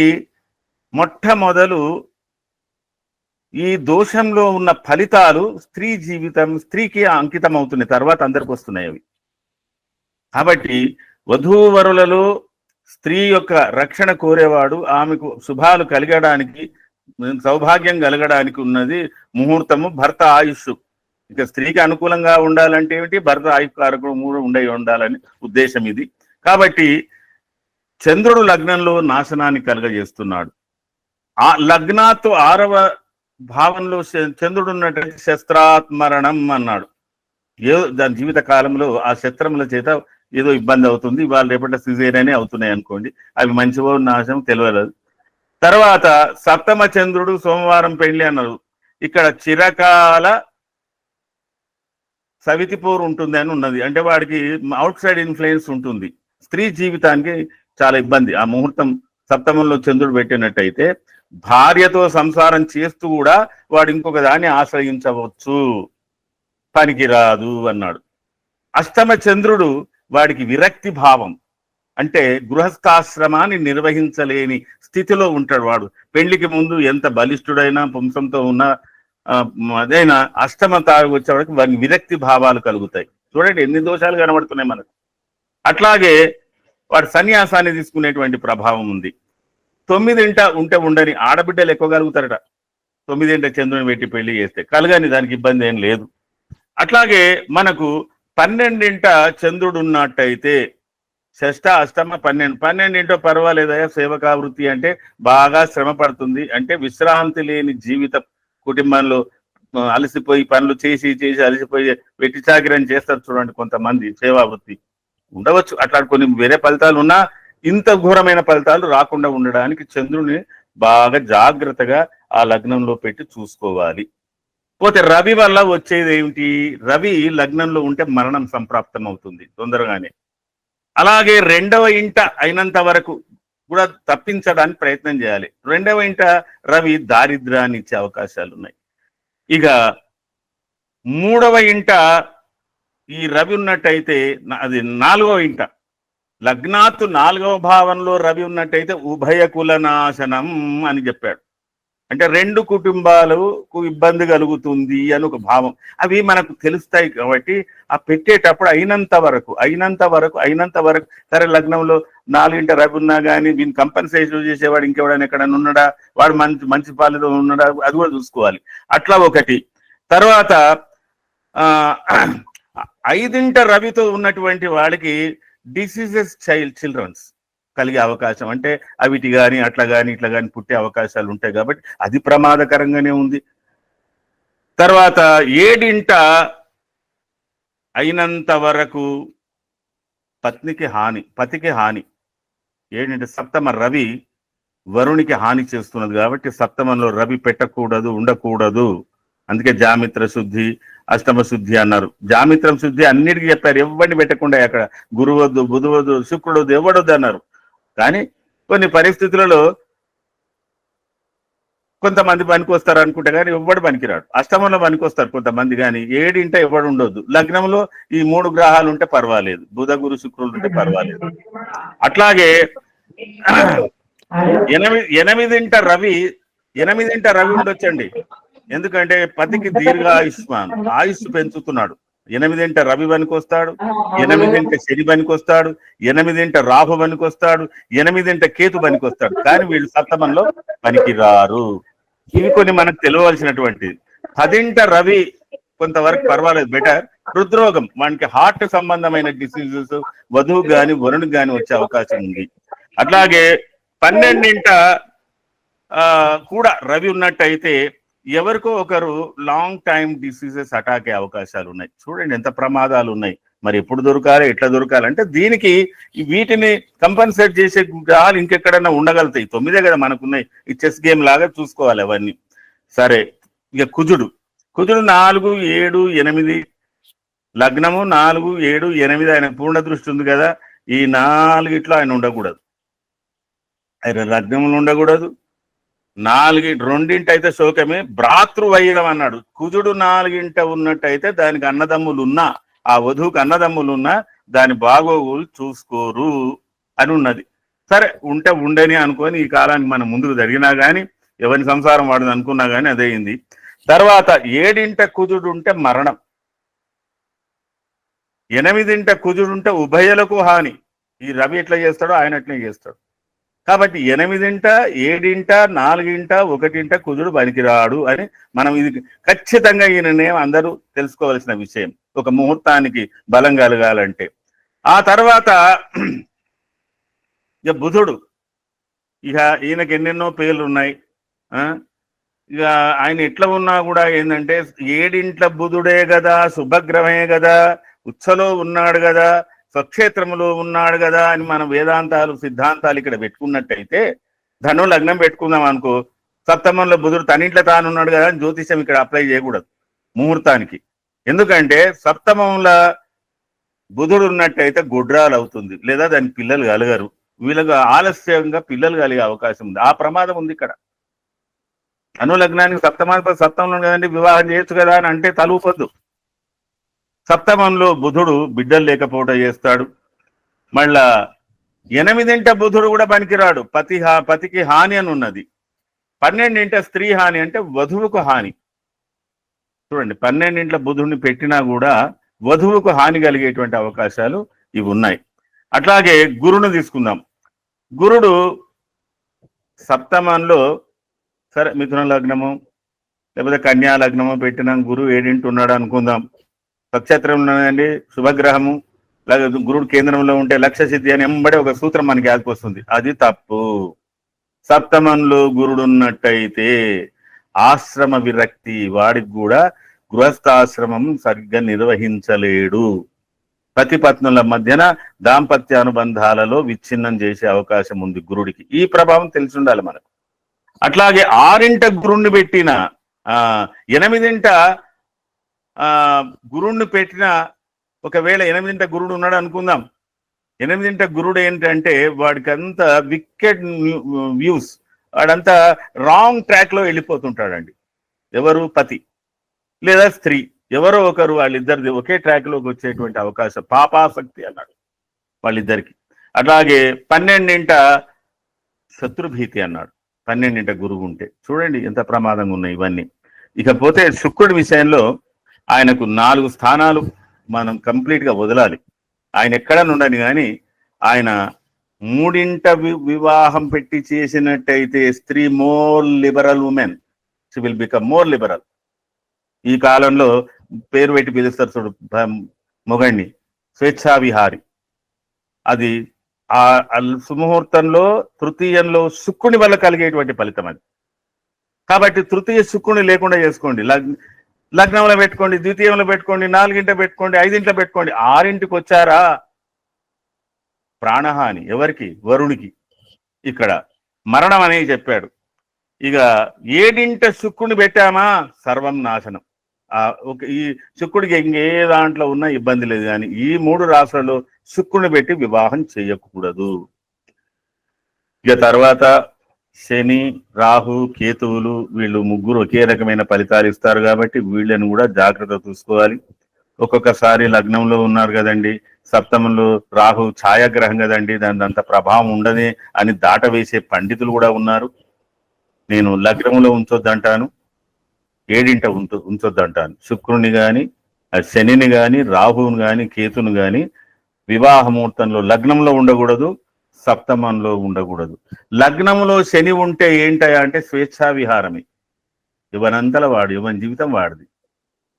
మొట్టమొదలు ఈ దోషంలో ఉన్న ఫలితాలు స్త్రీ జీవితం, స్త్రీకి అంకితం అవుతున్నాయి, తర్వాత అందరికి వస్తున్నాయి అవి. కాబట్టి వధూవరులలో స్త్రీ యొక్క రక్షణ కోరేవాడు, ఆమెకు శుభాలు కలిగడానికి, సౌభాగ్యం కలగడానికి ఉన్నది ముహూర్తము, భర్త ఆయుష్. ఇక స్త్రీకి అనుకూలంగా ఉండాలంటే ఏమిటి, భర్త ఆయుష్కారకుడు ఉండాలని ఉద్దేశం ఇది. కాబట్టి చంద్రుడు లగ్నంలో నాశనాన్ని కలగజేస్తున్నాడు. ఆ లగ్నాత్తు 6వ భావంలో చంద్రుడు ఉన్నటువంటి శస్త్రాత్మరణం అన్నాడు. దాని జీవిత కాలంలో ఆ శస్త్రముల చేత ఏదో ఇబ్బంది అవుతుంది, వాళ్ళు రేపటి సిజేరియనే అవుతున్నాయి అనుకోండి, అవి మంచివో నాశనం తెలియలేదు. తర్వాత 7వ చంద్రుడు సోమవారం పెళ్లి అన్నారు. ఇక్కడ చిరకాల సవితిపోరు ఉంటుంది అని ఉన్నది. అంటే వాడికి అవుట్ సైడ్ ఇన్ఫ్లుయెన్స్ ఉంటుంది, స్త్రీ జీవితానికి చాలా ఇబ్బంది. ఆ ముహూర్తం 7వ చంద్రుడు పెట్టినట్టయితే భార్యతో సంసారం చేస్తూ కూడా వాడు ఇంకొక దాన్ని ఆశ్రయించవచ్చు, పనికిరాదు అన్నాడు. 8వ చంద్రుడు వాడికి విరక్తి భావం, అంటే గృహస్థాశ్రమాన్ని నిర్వహించలేని స్థితిలో ఉంటాడు వాడు. పెళ్లికి ముందు ఎంత బలిష్ఠుడైనా పుంసంతో ఉన్న అదైనా 8వ తాగి వచ్చేవాడికి వారికి విరక్తి భావాలు కలుగుతాయి. చూడండి ఎన్ని దోషాలు కనబడుతున్నాయి మనకు. అట్లాగే వాడు సన్యాసాన్ని తీసుకునేటువంటి ప్రభావం ఉంది. 9ంట ఉంటే ఉండని ఆడబిడ్డలు ఎక్కువ కలుగుతారట. 9ంట చంద్రుని పెట్టి పెళ్లి చేస్తే కలగని దానికి ఇబ్బంది ఏం లేదు. అట్లాగే మనకు 12ంట చంద్రుడు ఉన్నట్టయితే షష్ఠ, అష్టమ, 12 పర్వాలేదయా, సేవకావృత్తి అంటే బాగా శ్రమ పడుతుంది, అంటే విశ్రాంతి లేని జీవితం, కుటుంబంలో అలసిపోయి పనులు చేసి అలసిపోయి వెట్టి చాకిరని చేస్తారు చూడండి కొంతమంది, సేవావృత్తి ఉండవచ్చు. అట్లా కొన్ని వేరే ఫలితాలు ఉన్నా ఇంత ఘోరమైన ఫలితాలు రాకుండా ఉండడానికి చంద్రుని బాగా జాగ్రత్తగా ఆ లగ్నంలో పెట్టి చూసుకోవాలి. పోతే రవి వల్ల వచ్చేది ఏమిటి, రవి లగ్నంలో ఉంటే మరణం సంప్రాప్తం అవుతుంది తొందరగానే. అలాగే 2వ ఇంట అయినంత వరకు కూడా తప్పించడానికి ప్రయత్నం చేయాలి. 2వ ఇంట రవి దారిద్ర్యాన్ని ఇచ్చే అవకాశాలు ఉన్నాయి. ఇక 3వ ఇంట ఈ రవి ఉన్నట్టయితే, అది 4వ ఇంట లగ్నాత్తు 4వ భావంలో రవి ఉన్నట్టయితే ఉభయ కుల నాశనం అని చెప్పాడు. అంటే 2 కుటుంబాలకు ఇబ్బంది కలుగుతుంది అని ఒక భావం. అవి మనకు తెలుస్తాయి కాబట్టి ఆ పెట్టేటప్పుడు అయినంత వరకు సరే లగ్నంలో 4ంట రవి ఉన్నా కానీ వీని కంపెన్సేషన్ చేసేవాడు ఇంకెవడైనా ఎక్కడైనా ఉన్నాడా, వాడు మంచి పాలతో ఉన్నాడా, అది కూడా చూసుకోవాలి. అట్లా ఒకటి. తర్వాత 5ంట రవితో ఉన్నటువంటి వాడికి డిసీజెస్ చిల్డ్రన్స్ కలిగే అవకాశం, అంటే అవిటి కానీ అట్లా కానీ ఇట్లా కానీ పుట్టే అవకాశాలు ఉంటాయి కాబట్టి అది ప్రమాదకరంగానే ఉంది. తర్వాత 7ంట అయినంత వరకు పతికి హాని. 7ంట 7వ రవి వరునికి హాని చేస్తున్నది కాబట్టి 7మంలో రవి పెట్టకూడదు, ఉండకూడదు. అందుకే జామిత్ర శుద్ధి, అష్టమ శుద్ధి అన్నారు. జామిత్రం శుద్ధి అన్నిటికీ చెప్పారు, ఎవరిని పెట్టకుండా. అక్కడ గురువద్దు, బుధవద్దు, శుక్రుడు ఎవడొద్దు అన్నారు. కానీ కొన్ని పరిస్థితులలో కొంతమంది పనికొస్తారు అనుకుంటే కానీ ఎవడు పనికిరాడు. అష్టమంలో పనికొస్తారు కొంతమంది, కానీ 7ంట ఎవడు ఉండొద్దు. లగ్నంలో ఈ 3 గ్రహాలు ఉంటే పర్వాలేదు, బుధ గురు శుక్రుడు ఉంటే పర్వాలేదు. అట్లాగే 8ంట రవి ఉండొచ్చండి. ఎందుకంటే పతికి దీర్ఘాయుష్మాన్, ఆయుష్ పెంచుతున్నాడు. 8ంట రవి పనికొస్తాడు, 8ంట శని పనికొస్తాడు, 8ంట రాహు పనికొస్తాడు, 8ంట కేతు పనికొస్తాడు. కానీ వీళ్ళు 7మంలో పనికిరారు. ఇవి కొన్ని మనకు తెలియవలసినటువంటి. 10ంట రవి కొంతవరకు పర్వాలేదు, బెటర్. హృద్రోగం, వానికి హార్ట్ సంబంధమైన డిసీజెస్ వధువు గాని వరుణుకు గాని వచ్చే అవకాశం ఉంది. అట్లాగే 12ంట కూడా రవి ఉన్నట్టయితే ఎవరికో ఒకరు లాంగ్ టైం డిసీజెస్ అటాక్ అయ్యే అవకాశాలు ఉన్నాయి. చూడండి ఎంత ప్రమాదాలు ఉన్నాయి. మరి ఎప్పుడు దొరకాలి, ఎట్లా దొరకాలి అంటే దీనికి వీటిని కంపన్సేట్ చేసే గ్రహాలు ఇంకెక్కడన్నా ఉండగలుగుతాయి. 9 కదా మనకున్నాయి. ఈ చెస్ గేమ్ లాగా చూసుకోవాలి అవన్నీ. సరే, ఇక కుజుడు 4, 7, 8 లగ్నము 4, 7, 8 ఆయన పూర్ణ దృష్టి ఉంది కదా. ఈ 4గిట్లో ఆయన ఉండకూడదు, ఆయన లగ్నంలో ఉండకూడదు. 2ంట అయితే శోకమే. భ్రాతృవైరం అన్నాడు. కుజుడు 4ంట ఉన్నట్టయితే దానికి అన్నదమ్ములు ఉన్నా ఆ వధువుకు అన్నదమ్ములు ఉన్నా దాని బాగోగులు చూసుకోరు అని ఉన్నది. సరే ఉంటే ఉండని అనుకొని ఈ కాలానికి మనం ముందుకు జరిగినా కానీ ఎవరి సంసారం వాడిని అనుకున్నా కానీ అదేంది. తర్వాత 7 కుజుడుంటే మరణం, 8 కుజుడుంటే ఉభయలకు హాని. ఈ రవి ఎట్లా చేస్తాడో ఆయన అట్లే చేస్తాడు. కాబట్టి 8, 7, 4, 1 కుజుడు పనికిరాడు అని మనం ఇది ఖచ్చితంగా ఈ నిర్ణయం అందరూ తెలుసుకోవాల్సిన విషయం ఒక ముహూర్తానికి బలం కలగాలంటే. ఆ తర్వాత ఇక బుధుడు, ఇక ఈయనకి ఎన్నెన్నో పేర్లు ఉన్నాయి. ఇక ఆయన ఎట్లా ఉన్నా కూడా ఏంటంటే 7 బుధుడే కదా, శుభగ్రహమే కదా, ఉచ్చలో ఉన్నాడు కదా, స్వక్షేత్రములో ఉన్నాడు కదా అని మనం వేదాంతాలు సిద్ధాంతాలు ఇక్కడ పెట్టుకున్నట్టయితే, ధను లగ్నం పెట్టుకుందాం అనుకో, సప్తమంలో బుధుడు తనింట్లో తానున్నాడు కదా అని జ్యోతిషం ఇక్కడ అప్లై చేయకూడదు ముహూర్తానికి. ఎందుకంటే సప్తమంలో బుధుడు ఉన్నట్టయితే గుడ్రాలు అవుతుంది, లేదా దానికి పిల్లలు కలగరు, వీళ్ళకు ఆలస్యంగా పిల్లలు కలిగే అవకాశం ఉంది. ఆ ప్రమాదం ఉంది ఇక్కడ. అనులగ్నానికి సప్తమంలో కదండి వివాహం చేయొచ్చు కదా అని అంటే తలూపొద్దు. సప్తమంలో బుధుడు బిడ్డలు లేకపోవడం చేస్తాడు. మళ్ళా 8 బుధుడు కూడా పనికిరాడు, పతికి హాని అని ఉన్నది. 12 స్త్రీ హాని అంటే వధువుకు హాని. చూడండి, 12 బుధుడిని పెట్టినా కూడా వధువుకు హాని కలిగేటువంటి అవకాశాలు ఇవి ఉన్నాయి. అట్లాగే గురుని తీసుకుందాం. గురుడు సప్తమంలో సరే మిథున లగ్నము లేకపోతే కన్యా లగ్నము పెట్టినా గురువు 7 ఉన్నాడు అనుకుందాం. నక్షత్రం ఉన్నదండి, శుభగ్రహము, లేకపోతే గురుడు కేంద్రంలో ఉంటే లక్ష్య సిద్ధి అని ఎంబడే ఒక సూత్రం మనకి యాదకొస్తుంది. అది తప్పు. సప్తమంలో గురుడు ఉన్నట్టయితే ఆశ్రమ విరక్తి, వాడికి కూడా గృహస్థాశ్రమం సరిగ్గా నిర్వహించలేడు. పతిపత్నుల మధ్యన దాంపత్య అనుబంధాలలో విచ్ఛిన్నం చేసే అవకాశం ఉంది గురుడికి. ఈ ప్రభావం తెలిసి ఉండాలి మనకు. అట్లాగే 6 గురుణ్ణి పెట్టిన 8 గురుణ్ణి పెట్టిన, ఒకవేళ 8 గురుడు ఉన్నాడు అనుకుందాం. 8 గురుడు ఏంటంటే వాడికి అంతా వికెట్ వ్యూస్, వాడంతా రాంగ్ ట్రాక్ లో వెళ్ళిపోతుంటాడండి. ఎవరు? పతి లేదా స్త్రీ, ఎవరో ఒకరు వాళ్ళిద్దరిది ఒకే ట్రాక్ లోకి వచ్చేటువంటి అవకాశం, పాపాసక్తి అన్నాడు వాళ్ళిద్దరికి. అట్లాగే 12 శత్రుభీతి అన్నాడు. 12 గురువు ఉంటే చూడండి ఎంత ప్రమాదంగా ఉన్నాయి ఇవన్నీ. ఇకపోతే శుక్రుడి విషయంలో ఆయనకు 4 స్థానాలు మనం కంప్లీట్ గా వదలాలి. ఆయన ఎక్కడ నుండని కానీ ఆయన 3 వివాహం పెట్టి చేసినట్టయితే స్త్రీ more liberal women, she will become more liberal. ఈ కాలంలో పేరు పెట్టి పిలుస్తారు చూడు మొగణ్ణి, స్వేచ్ఛా విహారి. అది ఆ సుముహూర్తంలో తృతీయంలో శుక్రుని వల్ల కలిగేటువంటి ఫలితం అది. కాబట్టి తృతీయ శుక్రుని లేకుండా చేసుకోండి. లగ్నంలో పెట్టుకోండి, ద్వితీయంలో పెట్టుకోండి, 4 పెట్టుకోండి, 5 పెట్టుకోండి. 6 వచ్చారా ప్రాణహాని. ఎవరికి? వరుణికి. ఇక్కడ మరణం అనేది చెప్పాడు. ఇక 7 శుక్రుని పెట్టామా సర్వం నాశనం. ఈ శుక్రుడికి ఇంకే దాంట్లో ఉన్న ఇబ్బంది లేదు. కానీ ఈ 3 రాశులలో శుక్రుని పెట్టి వివాహం చేయకూడదు. ఇక తర్వాత శని, రాహు, కేతువులు వీళ్ళు ముగ్గురు ఒకే రకమైన ఫలితాలు ఇస్తారు కాబట్టి వీళ్ళని కూడా జాగ్రత్త చూసుకోవాలి. ఒక్కొక్కసారి లగ్నంలో ఉన్నారు కదండి, సప్తమంలో రాహు ఛాయాగ్రహం కదండి, దాని అంత ప్రభావం ఉండదే అని దాటవేసే పండితులు కూడా ఉన్నారు. నేను లగ్నంలో ఉంచొద్దంటాను, 7 ఉంచొద్దంటాను. శుక్రుని కానీ, శనిని కానీ, రాహువుని కానీ, కేతుని కానీ వివాహ ముహూర్తంలో లగ్నంలో ఉండకూడదు, సప్తమంలో ఉండకూడదు. లగ్నంలో శని ఉంటే ఏంటయా అంటే స్వేచ్ఛా విహారమే. ఇవనంతల వాడు, ఇవన్ జీవితం వాడిది.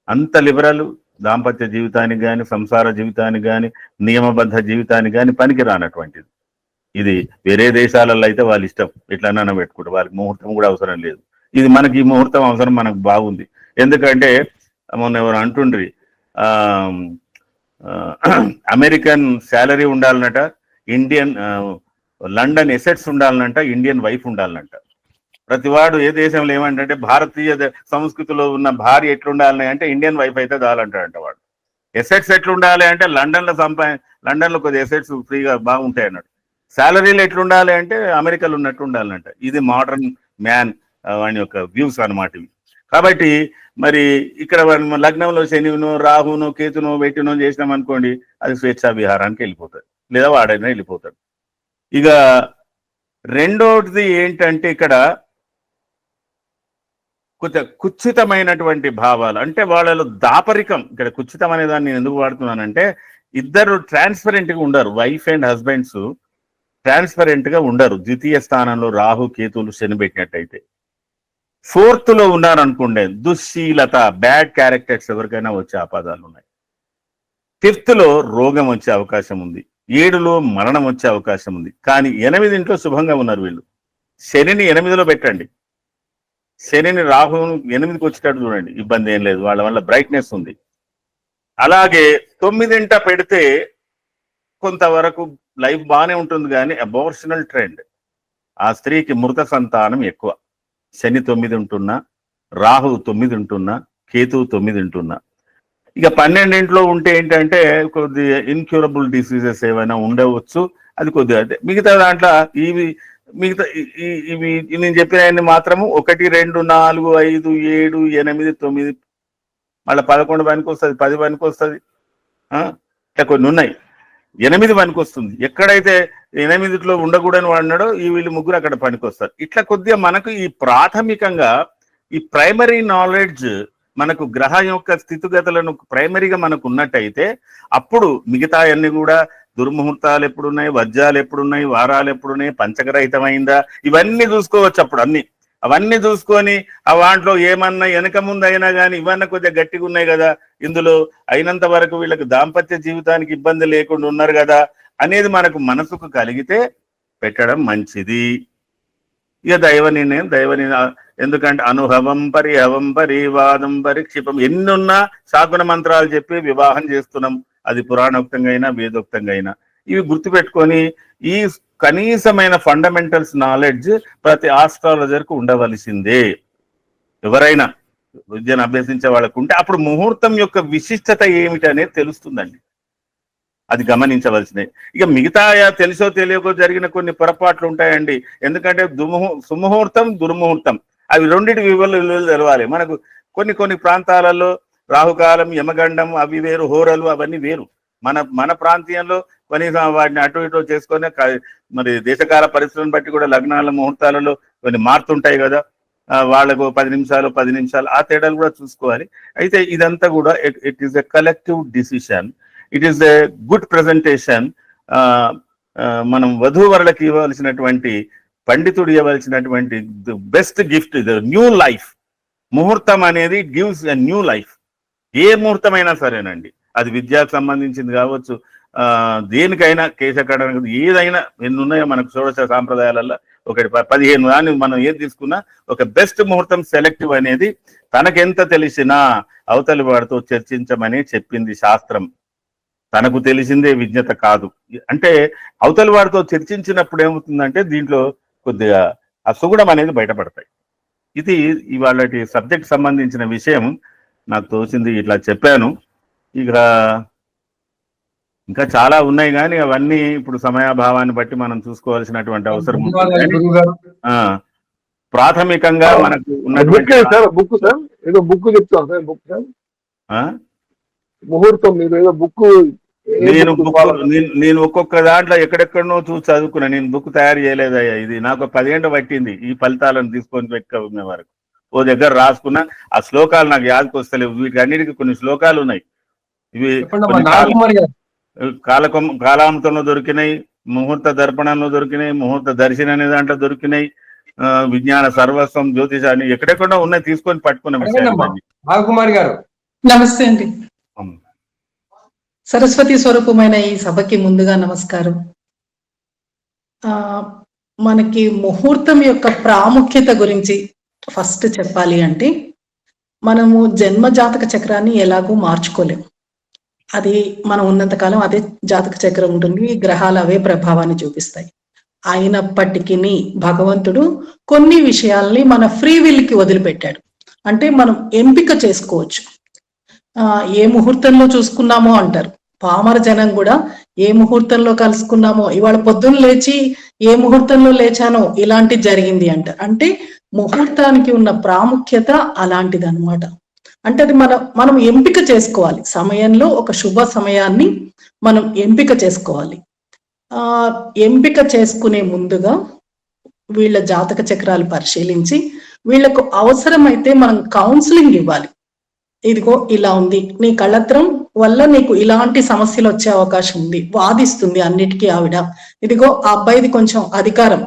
అంత లిబరల్ దాంపత్య జీవితానికి కానీ, సంసార జీవితానికి కానీ, నియమబద్ధ జీవితానికి కానీ పనికి రానటువంటిది. ఇది వేరే దేశాలలో అయితే వాళ్ళ ఇష్టం, ఎట్లన్నా పెట్టుకుంటారు, వాళ్ళకి ముహూర్తం కూడా అవసరం లేదు. ఇది మనకి ఈ ముహూర్తం అవసరం, మనకు బాగుంది. ఎందుకంటే మొన్న ఎవరు అంటుండ్రి అమెరికన్ శాలరీ ఉండాలన్నట, ఇండియన్ లండన్ ఎసెట్స్ ఉండాలనంట, ఇండియన్ వైఫ్ ఉండాలనంట. ప్రతివాడు ఏ దేశంలో ఏమంటే భారతీయ సంస్కృతిలో ఉన్న భార్య ఎట్లుండాలని అంటే ఇండియన్ వైఫ్ అయితే చాలంటాడంట వాడు. ఎసెట్స్ ఎట్లుండాలి అంటే లండన్లో కొద్ది ఎసెట్స్ ఫ్రీగా బాగుంటాయి అన్నాడు. శాలరీలు ఎట్లుండాలి అంటే అమెరికాలో ఉన్నట్టు ఉండాలంట. ఇది మోడర్న్ మ్యాన్ వాని యొక్క వ్యూస్ అన్నమాట ఇవి. కాబట్టి మరి ఇక్కడ లగ్నంలో శనిను రాహును కేతును వెట్టును చేసినాం అనుకోండి, అది స్వేచ్ఛా విహారానికి వెళ్ళిపోతుంది, లేదా వాడైనా వెళ్ళిపోతాడు. ఇక రెండోది ఏంటంటే ఇక్కడ కొంచెం కుత్సితమైనటువంటి భావాలు, అంటే వాళ్ళలో దాపరికం. ఇక్కడ కుత్సితం అనే దాన్ని నేను ఎందుకు వాడుతున్నానంటే, ఇద్దరు ట్రాన్స్పరెంట్ గా ఉండరు. వైఫ్ అండ్ హస్బెండ్స్ ట్రాన్స్పరెంట్ గా ఉండరు. ద్వితీయ స్థానంలో రాహు కేతువులు శని పెట్టినట్టయితే. ఫోర్త్ లో ఉన్నారనుకోండి, దుశ్శీలత, బ్యాడ్ క్యారెక్టర్స్ ఎవరికైనా వచ్చే ఆపాదాలు ఉన్నాయి. ఫిఫ్త్ లో రోగం వచ్చే అవకాశం ఉంది. 7లో మరణం వచ్చే అవకాశం ఉంది. కానీ 8 శుభంగా ఉన్నారు వీళ్ళు. శనిని 8లో పెట్టండి, శనిని రాహువును 8కి వచ్చేటట్టు చూడండి, ఇబ్బంది ఏం లేదు, వాళ్ళ వల్ల బ్రైట్నెస్ ఉంది. అలాగే 9 పెడితే కొంతవరకు లైఫ్ బాగానే ఉంటుంది, కానీ అబోర్షనల్ ట్రెండ్, ఆ స్త్రీకి మృత సంతానం ఎక్కువ. శని 9 ఉంటున్నా, రాహు 9 ఉంటున్నా, కేతువు 9 ఉంటున్నా. ఇక 12 ఉంటే ఏంటంటే కొద్దిగా ఇన్క్యూరబుల్ డిసీజెస్ ఏమైనా ఉండవచ్చు. అది కొద్దిగా మిగతా దాంట్లో మిగతా ఇవి నేను చెప్పినవన్నీ మాత్రము 1, 2, 4, 5, 7, 8, 9, మళ్ళీ 11 పనికి వస్తుంది, 10 పనికి వస్తుంది. ఇట్లా కొన్ని ఉన్నాయి. 8 పనికి వస్తుంది. ఎక్కడైతే 8లో ఉండకూడని వాడినాడో వీళ్ళు ముగ్గురు అక్కడ పనికి వస్తారు. ఇట్లా కొద్దిగా మనకు ఈ ప్రాథమికంగా ఈ ప్రైమరీ నాలెడ్జ్ మనకు గ్రహం యొక్క స్థితిగతులను ప్రైమరీగా మనకు ఉన్నట్టయితే, అప్పుడు మిగతా అన్ని కూడా దుర్ముహూర్తాలు ఎప్పుడున్నాయి, వజ్రాలు ఎప్పుడున్నాయి, వారాలు ఎప్పుడున్నాయి, పంచకరహితమైందా, ఇవన్నీ చూసుకోవచ్చు. అప్పుడు అవన్నీ చూసుకొని ఆ వాంట్లో ఏమన్నా వెనక ముందు అయినా కానీ ఇవన్నీ కొద్దిగా గట్టిగా ఉన్నాయి కదా, ఇందులో అయినంత వరకు వీళ్ళకి దాంపత్య జీవితానికి ఇబ్బంది లేకుండా ఉన్నారు కదా అనేది మనకు మనసుకు కలిగితే పెట్టడం మంచిది. ఇక దైవ నిర్ణయం, ఎందుకంటే అనుభవం పరిహవం పరివాదం పరిక్షిపం ఎన్నున్నా శాకున మంత్రాలు చెప్పి వివాహం చేస్తున్నాం. అది పురాణోక్తంగా అయినా వేదోక్తంగా అయినా ఇవి గుర్తుపెట్టుకొని ఈ కనీసమైన ఫండమెంటల్స్ నాలెడ్జ్ ప్రతి ఆస్ట్రాలజర్కు ఉండవలసిందే. ఎవరైనా విద్యను అభ్యసించే వాళ్ళకు ఉంటే అప్పుడు ముహూర్తం యొక్క విశిష్టత ఏమిటి అనేది తెలుస్తుందండి. అది గమనించవలసినది. ఇక మిగతా తెలుసో తెలియకో జరిగిన కొన్ని పొరపాట్లు ఉంటాయండి. ఎందుకంటే సుముహూర్తం దుర్ముహూర్తం అవి రెండింటి వివరాలు తెలవాలి మనకు. కొన్ని ప్రాంతాలలో రాహుకాలం, యమగండం అవి వేరు, హోరలు అవన్నీ వేరు. మన ప్రాంతీయంలో కనీసం వాటిని అటు ఇటు చేసుకొని మరి దేశకాల పరిస్థితులను బట్టి కూడా లగ్నాల ముహూర్తాలలో కొన్ని మారుతుంటాయి కదా, వాళ్ళకు 10 నిమిషాలు 10 నిమిషాలు ఆ తేడాలు కూడా చూసుకోవాలి. అయితే ఇదంతా కూడా it is a collective decision, it is a good presentation. మనం వధూవరులకు ఇవ్వవలసినటువంటి, పండితుడు ఇవ్వవలసినటువంటి బెస్ట్ గిఫ్ట్ ఇది న్యూ లైఫ్. ముహూర్తం అనేది గివ్స్ ఎ న్యూ లైఫ్. ఏ ముహూర్తమైనా సరేనండి, అది విద్యకు సంబంధించింది కావచ్చు, దేనికైనా, కేశకడానికి, ఏదైనా ఎన్ని ఉన్నాయో మనకు షోడశ సాంప్రదాయాలలో 15 కానీ మనం ఏది తీసుకున్నా ఒక బెస్ట్ ముహూర్తం సెలెక్టివ్ అనేది తనకెంత తెలిసినా అవతలి వాడితో చర్చించమని చెప్పింది శాస్త్రం. తనకు తెలిసిందే విజ్ఞత కాదు. అంటే అవతలి వాడితో చర్చించినప్పుడు ఏమవుతుందంటే దీంట్లో కొద్దిగా అసుగుణం అనేది బయటపడతాయి. ఇది ఇవాళ సబ్జెక్ట్ సంబంధించిన విషయం. నాకు తోచింది ఇట్లా చెప్పాను. ఇక ఇంకా చాలా ఉన్నాయి కానీ అవన్నీ ఇప్పుడు సమయాభావాన్ని బట్టి మనం చూసుకోవాల్సినటువంటి అవసరం ఉంటుంది. ప్రాథమికంగా మనకు ఉన్నటువంటి ముహూర్తం నేను ఒక్కొక్క దాంట్లో ఎక్కడెక్కడనో చూసి చదువుకున్నా. నేను బుక్ తయారు చేయలేదయ్యా. ఇది నాకు 10 ఏళ్ళు పట్టింది ఈ ఫలితాలను తీసుకొని పెట్టుకునే వరకు. ఓ దగ్గర రాసుకున్నా, ఆ శ్లోకాలు నాకు యాదకు వస్తలేవు. వీటికి అన్నిటికీ కొన్ని శ్లోకాలు ఉన్నాయి. ఇవి కాలామృతంలో దొరికినాయి, ముహూర్త దర్పణంలో దొరికినాయి, ముహూర్త దర్శనం అనే దాంట్లో దొరికినాయి, విజ్ఞాన సర్వస్వం, జ్యోతిషాన్ని ఎక్కడెక్కడో ఉన్నాయి, తీసుకొని పట్టుకున్న విషయాలు గారు. నమస్తే అండి. సరస్వతి స్వరూపమైన ఈ సభకి ముందుగా నమస్కారం. మనకి ముహూర్తం యొక్క ప్రాముఖ్యత గురించి ఫస్ట్ చెప్పాలి అంటే, మనము జన్మ జాతక చక్రాన్ని ఎలాగూ మార్చుకోలేము. అది మనం ఉన్నంతకాలం అదే జాతక చక్రం ఉంటుంది, గ్రహాలు అవే ప్రభావాన్ని చూపిస్తాయి. అయినప్పటికీ భగవంతుడు కొన్ని విషయాల్ని మన ఫ్రీ విల్కి వదిలిపెట్టాడు. అంటే మనం ఎంపిక చేసుకోవచ్చు. ఏ ముహూర్తంలో చూసుకున్నామో అంటారు. పామర జనం కూడా ఏ ముహూర్తంలో కలుసుకున్నామో, ఇవాళ పొద్దున్న లేచి ఏ ముహూర్తంలో లేచానో ఇలాంటి జరిగింది అంటారు. అంటే ముహూర్తానికి ఉన్న ప్రాముఖ్యత అలాంటిది అనమాట. అంటే అది మనం ఎంపిక చేసుకోవాలి. సమయంలో ఒక శుభ సమయాన్ని మనం ఎంపిక చేసుకోవాలి. ఎంపిక చేసుకునే ముందుగా వీళ్ళ జాతక చక్రాలు పరిశీలించి వీళ్ళకు అవసరమైతే మనం కౌన్సిలింగ్ ఇవ్వాలి. ఇదిగో ఇలా ఉంది, నీ కళత్రం వల్ల నీకు ఇలాంటి సమస్యలు వచ్చే అవకాశం ఉంది, వాదిస్తుంది అన్నిటికీ ఆవిడ. ఇదిగో ఆ అబ్బాయిది కొంచెం అధికారం,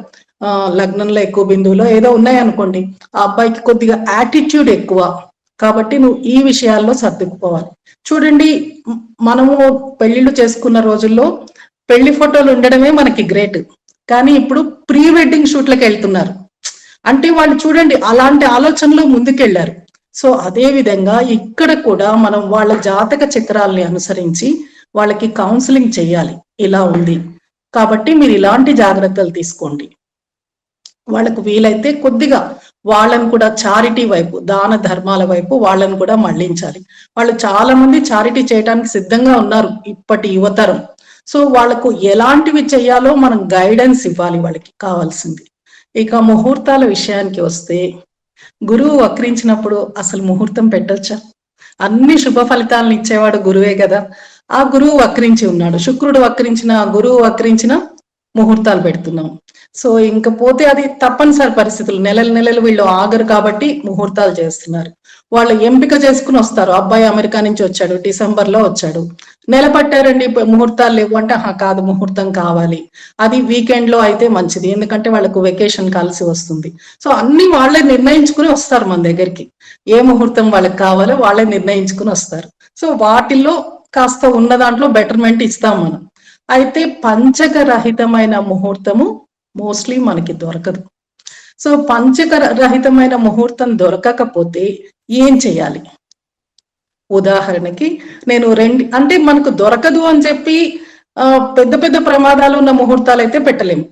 లగ్నంలో ఎక్కువ బిందువులో ఏదో ఉన్నాయనుకోండి, ఆ అబ్బాయికి కొద్దిగా యాటిట్యూడ్ ఎక్కువ, కాబట్టి నువ్వు ఈ విషయాల్లో సర్దుకుపోవాలి. చూడండి, మనము పెళ్లిళ్ళు చేసుకున్న రోజుల్లో పెళ్లి ఫోటోలు ఉండడమే మనకి గ్రేట్, కానీ ఇప్పుడు ప్రీ వెడ్డింగ్ షూట్లకు వెళ్తున్నారు. అంటే వాళ్ళు చూడండి అలాంటి ఆలోచనలో ముందుకెళ్లారు. సో అదే విధంగా ఇక్కడ కూడా మనం వాళ్ళ జాతక చక్రాల్ని అనుసరించి వాళ్ళకి కౌన్సిలింగ్ చేయాలి. ఇలా ఉంది కాబట్టి మీరు ఇలాంటి జాగ్రత్తలు తీసుకోండి. వాళ్ళకు వీలైతే కొద్దిగా వాళ్ళని కూడా చారిటీ వైపు, దాన ధర్మాల వైపు వాళ్ళని కూడా మళ్లించాలి. వాళ్ళు చాలా మంది చారిటీ చేయడానికి సిద్ధంగా ఉన్నారు ఇప్పటి యువతరం. సో వాళ్ళకు ఎలాంటివి చేయాలో మనం గైడెన్స్ ఇవ్వాలి, వాళ్ళకి కావాల్సింది. ఇక ముహూర్తాల విషయానికి వస్తే, గురువు వక్రించినప్పుడు అసలు ముహూర్తం పెట్టొచ్చా? అన్ని శుభ ఫలితాలను ఇచ్చేవాడు గురువే కదా. ఆ గురువు వక్రించి ఉన్నాడు, శుక్రుడు వక్రించిన, గురువు వక్రించిన ముహూర్తాలు పెడుతున్నాం. సో ఇంకా పోతే అది తప్పనిసరి పరిస్థితులు, నెలలు వీళ్ళు ఆగరు కాబట్టి ముహూర్తాలు చేస్తున్నారు. వాళ్ళు ఎంపిక చేసుకుని వస్తారు. అబ్బాయి అమెరికా నుంచి వచ్చాడు, డిసెంబర్ లో వచ్చాడు, నెల పట్టారండి ముహూర్తాలు లేవు అంటే, కాదు ముహూర్తం కావాలి, అది వీకెండ్ లో అయితే మంచిది, ఎందుకంటే వాళ్ళకు వెకేషన్ కలిసి వస్తుంది. సో అన్ని వాళ్ళే నిర్ణయించుకుని వస్తారు మన దగ్గరికి, ఏ ముహూర్తం వాళ్ళకి కావాలో వాళ్ళే నిర్ణయించుకుని వస్తారు. సో వాటిల్లో కాస్త ఉన్న దాంట్లో బెటర్మెంట్ ఇస్తాం మనం. అయితే పంచక రహితమైన ముహూర్తము మోస్ట్లీ మనకి దొరకదు. సో పంచక రహితమైన ముహూర్తం దొరకకపోతే ఏం చేయాలి? ఉదాహరణకి నేను అంటే మనకు దొరకదు అని చెప్పి పెద్ద పెద్ద ప్రమాదాలు ఉన్న ముహూర్తాలు అయితే పెట్టలేము.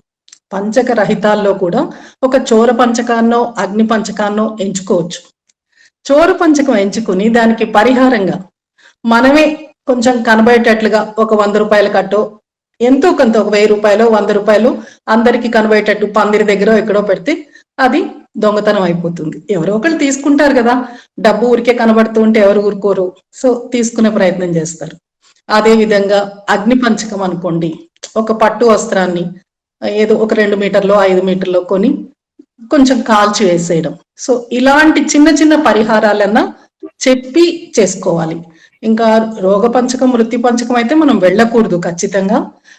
పంచక రహితాల్లో కూడా ఒక చోర పంచకాన్నో అగ్ని పంచకాన్నో ఎంచుకోవచ్చు. చోర పంచకం ఎంచుకుని దానికి పరిహారంగా మనమే కొంచెం కనబడేటట్లుగా ఒక 100 రూపాయల కట్టో, ఎంతో కొంత ఒక 1000 రూపాయలు 100 రూపాయలు అందరికి కనబడేటట్టు పందిరి దగ్గర ఎక్కడో పెడితే అది దొంగతనం అయిపోతుంది. ఎవరో ఒకళ్ళు తీసుకుంటారు కదా, డబ్బు ఊరికే కనబడుతూ ఉంటే ఎవరు ఊరుకోరు. సో తీసుకునే ప్రయత్నం చేస్తారు. అదే విధంగా అగ్ని పంచకం అనుకోండి, ఒక పట్టు వస్త్రాన్ని ఏదో ఒక 2 మీటర్లో 5 మీటర్లో కొని కొంచెం కాల్చి వేసేయడం. సో ఇలాంటి చిన్న చిన్న పరిహారాలన్నా చెప్పి చేసుకోవాలి. ఇంకా రోగ పంచకం, వృత్తి పంచకం అయితే మనం వెళ్ళకూడదు ఖచ్చితంగా.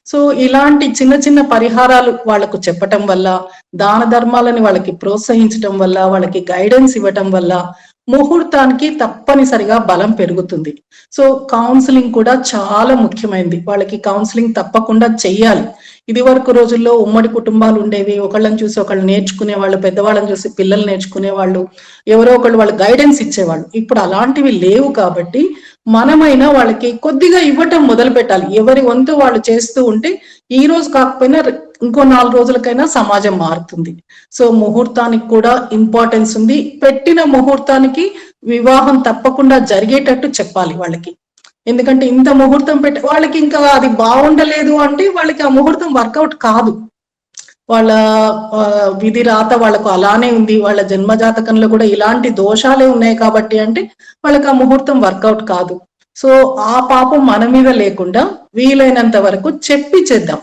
సో ఇలాంటి చిన్న చిన్న పరిహారాలు వాళ్ళకు చెప్పటం వల్ల, దాన ధర్మాలని వాళ్ళకి ప్రోత్సహించటం వల్ల, వాళ్ళకి గైడెన్స్ ఇవ్వటం వల్ల ముహూర్తానికి తప్పనిసరిగా బలం పెరుగుతుంది. సో కౌన్సిలింగ్ కూడా చాలా ముఖ్యమైనది. వాళ్ళకి కౌన్సిలింగ్ తప్పకుండా చెయ్యాలి. ఇది వరకు రోజుల్లో ఉమ్మడి కుటుంబాలు ఉండేవి, ఒకళ్ళని చూసి ఒకళ్ళు నేర్చుకునే వాళ్ళు, పెద్దవాళ్ళని చూసి పిల్లలు నేర్చుకునే వాళ్ళు, ఎవరో ఒకళ్ళు వాళ్ళు గైడెన్స్ ఇచ్చేవాళ్ళు. ఇప్పుడు అలాంటివి లేవు కాబట్టి మనమైనా వాళ్ళకి కొద్దిగా ఇవ్వటం మొదలు పెట్టాలి. ఎవరి వంతు వాళ్ళు చేస్తూ ఉంటే ఈ రోజు కాకపోయినా ఇంకో 4 రోజులకైనా సమాజం మారుతుంది. సో ముహూర్తానికి కూడా ఇంపార్టెన్స్ ఉంది. పెట్టిన ముహూర్తానికి వివాహం తప్పకుండా జరిగేటట్టు చెప్పాలి వాళ్ళకి. ఎందుకంటే ఇంత ముహూర్తం పెట్టి వాళ్ళకి ఇంకా అది బాగుండలేదు అంటే వాళ్ళకి ఆ ముహూర్తం వర్కౌట్ కాదు. వాళ్ళ విధి రాత వాళ్ళకు అలానే ఉంది, వాళ్ళ జన్మ జాతకంలో కూడా ఇలాంటి దోషాలే ఉన్నాయి కాబట్టి అంటే వాళ్ళకి ఆ ముహూర్తం వర్కౌట్ కాదు. సో ఆ పాపం మన మీద లేకుండా వీలైనంత వరకు చెప్పి చేద్దాం.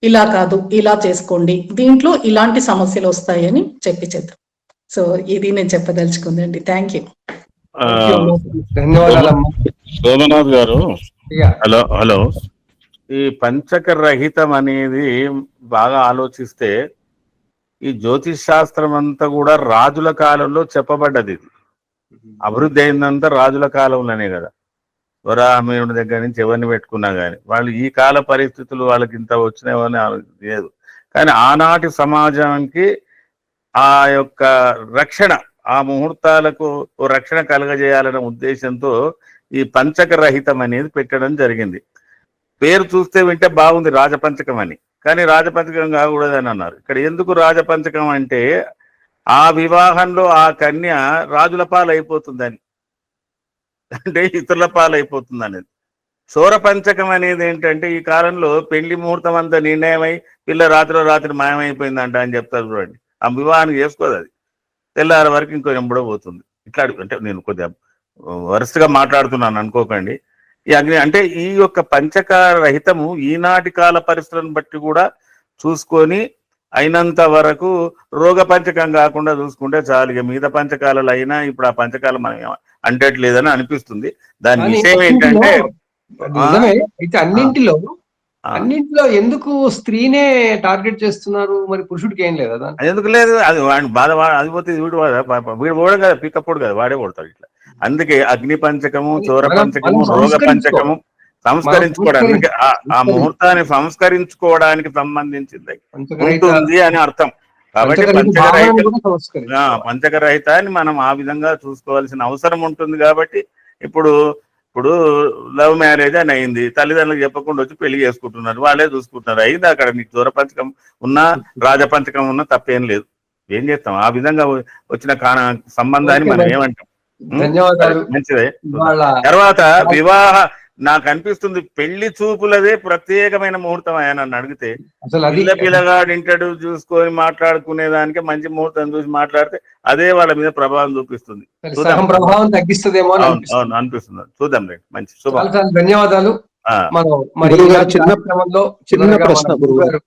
ఇలా కాదు, ఇలా చేసుకోండి, దీంట్లో ఇలాంటి సమస్యలు వస్తాయని చెప్పి చేద్దాం. సో ఇది నేను చెప్పదలుచుకుందండి. Thank you. ధన్యవాదాలమ్మా. సోమనాథ్ గారు, హలో. ఈ పంచక రహితం అనేది బాగా ఆలోచిస్తే ఈ జ్యోతిష్ శాస్త్రం అంతా కూడా రాజుల కాలంలో చెప్పబడ్డది. అభివృద్ధి అయిందంతా రాజుల కాలంలోనే కదా. వరాహమీరుని దగ్గర నుంచి ఎవరిని పెట్టుకున్నా కానీ వాళ్ళు ఈ కాల పరిస్థితులు వాళ్ళకి ఇంత వచ్చినాయని లేదు. కానీ ఆనాటి సమాజానికి ఆ యొక్క రక్షణ, ఆ ముహూర్తాలకు రక్షణ కలగజేయాలనే ఉద్దేశంతో ఈ పంచక రహితం అనేది పెట్టడం జరిగింది. పేరు చూస్తే వింటే బాగుంది రాజపంచకం అని, కానీ రాజపంచకం కాకూడదని అన్నారు. ఇక్కడ ఎందుకు రాజపంచకం అంటే ఆ వివాహంలో ఆ కన్య రాజుల పాలు అయిపోతుందని, అంటే ఇతరుల పాలు అయిపోతుంది అనేది. సౌర పంచకం అనేది ఏంటంటే ఈ కాలంలో పెళ్లి ముహూర్తం అంతా నిర్ణయమై పిల్ల రాత్రి మాయమైపోయిందంట అని చెప్తారు చూడండి. ఆ వివాహానికి చేసుకోదు అది. తెల్లారి వరకు ఇంకో ఎంబడో పోతుంది. ఇట్లా అంటే నేను కొద్దిగా వరుసగా మాట్లాడుతున్నాను అనుకోకండి. ఈ అగ్ని అంటే ఈ యొక్క పంచకాల రహితము ఈనాటి కాల పరిస్థితులను బట్టి కూడా చూసుకొని అయినంత వరకు రోగ పంచకం కాకుండా చూసుకుంటే చాలు. ఇక మిగతా పంచకాలలో అయినా ఇప్పుడు ఆ పంచకాలం మనం అంటట్లేదని అనిపిస్తుంది. దాని విషయం ఏంటంటే నిజమే. అయితే అన్నింటిలో ఎందుకు స్త్రీనే టార్గెట్ చేస్తున్నారు? మరి పురుషుడికి ఏం లేదా? ఎందుకు లేదు, అది వాడిని బాధ అది పోతే వీడు వీడు పోవడం కదా, పికప్పుడు కదా, వాడే పోడతాడు ఇట్లా. అందుకే అగ్ని పంచకము, చోర పంచకము, రోగ పంచకము సంస్కరించుకోవడానికి ఆ ముహూర్తాన్ని సంస్కరించుకోవడానికి సంబంధించింది ఉంటుంది అని అర్థం. కాబట్టి పంచక రహితాన్ని మనం ఆ విధంగా చూసుకోవాల్సిన అవసరం ఉంటుంది. కాబట్టి ఇప్పుడు లవ్ మ్యారేజ్ అని అయింది, తల్లిదండ్రులకు చెప్పకుండా వచ్చి పెళ్లి చేసుకుంటున్నారు, వాళ్ళే చూసుకుంటున్నారు. అయింది అక్కడ నీకు దూర పంచకం ఉన్నా రాజపంచకం ఉన్నా తప్పేం లేదు. ఏం చేస్తాం? ఆ విధంగా వచ్చిన సంబంధాన్ని మనం ఏమంటాం? ధన్యవాదాలు. మంచిదే. తర్వాత వివాహ నాకు అనిపిస్తుంది పెళ్లి చూపులదే ప్రత్యేకమైన ముహూర్తం. ఆయన నన్ను అడిగితే పిల్లగాడు ఇంటర్వ్యూ చూసుకొని మాట్లాడుకునే దానికి మంచి ముహూర్తం చూసి మాట్లాడితే అదే వాళ్ళ మీద ప్రభావం చూపిస్తుంది, ప్రభావం తగ్గిస్తుందేమో అవును అనిపిస్తుంది. చూద్దాం రండి. మంచి శుభం. ధన్యవాదాలు. చిన్న ప్రశ్న గురువు గారు.